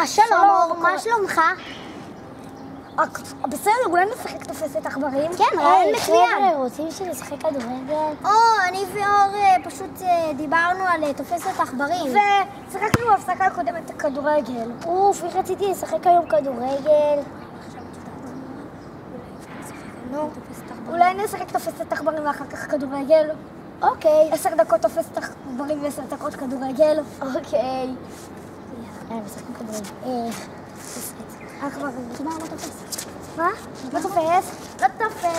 שלום, מה שלומך? בסדר, אולי נשחק תופסת עכברים? כן, רעיון מצוין. רוצים שנשחק כדורגל? אני ואור פשוט דיברנו על תופסת עכברים. ושיחקנו בהפסקה הקודמת כדורגל. איך רציתי לשחק היום כדורגל. אולי נשחק תופסת עכברים ואחר כך כדורגל? אוקיי. 10 דקות תופסת עכברים ו10 דקות כדורגל? אוקיי. משחקים כדורגל. עכברים. מה תופס? מה? לא תופס? לא תופסת.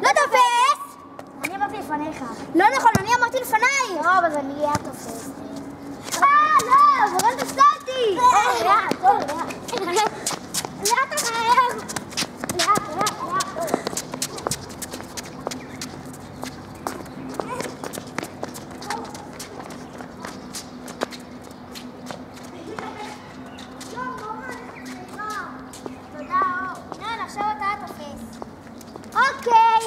לא תופס! אני אמרתי לפניך. לא נכון, אני אמרתי לפניי. טוב, אז אני אהיה תופס. לא, מורן תפסה אותי. לאט אחר. לאט. עכשיו אתה תופס. אוקיי.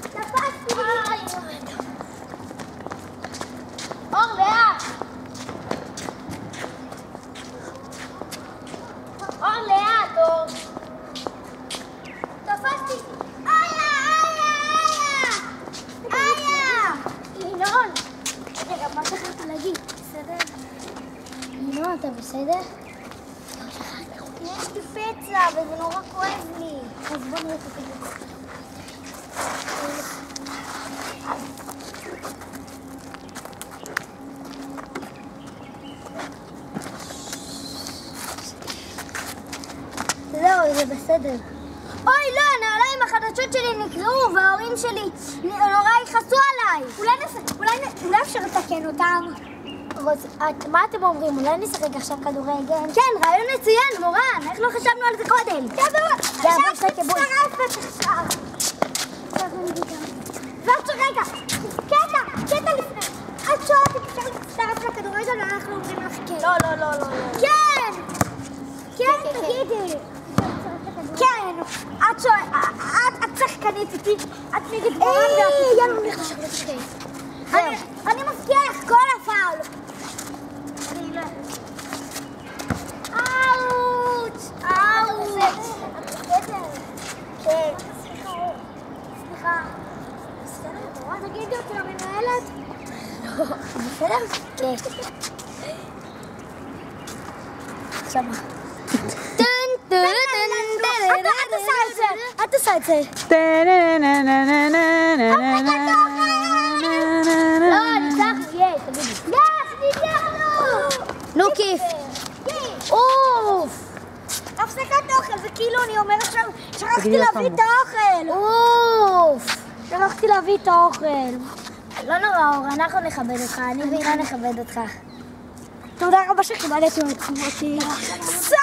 תפסתי. אור לאט. אור לאט, אור. תפסתי. איה. ינון. רגע, מה שכחת להגיד? בסדר? ינון, אתה בסדר? יש לי פצע וזה נורא כואב לי. אז בוא נראה את זה. זהו, זה בסדר. אוי, לא, הנעליים החדשות שלי נקרעו וההורים שלי נורא יכעסו עליי. אולי אפשר לתקן אותם? מה אתם אומרים? אולי נשחק עכשיו כדורגל? כן, רעיון מצוין, מורן. איך לא חשבנו על זה קודם? ועכשיו רגע, קטע לפני. את שואלת אם אפשר להצטרף לכדורגל ואנחנו אומרים לך כן. לא. כן, תגידי. כן, את שחקנית איתי, את נגד מורן ואת... יאללה, נלך עכשיו לשחק. אני מבטיח כל הפעל. אאוץ'. כן. סליחה. בסדר? תגידי אותי למנהלת? בסדר? כן. עכשיו מה? את עושה את זה. לא, ניצחנו, תגידי. ניצחנו! נו, כיף. אוף! הפסקת אוכל, זה כאילו אני אומרת עכשיו, שכחתי להביא את האוכל. אוף! שכחתי להביא את האוכל. לא נורא, אור, אנחנו נכבד אותך, אני ואינה נכבד אותך. תודה רבה שקיבלתם אותי. סוף!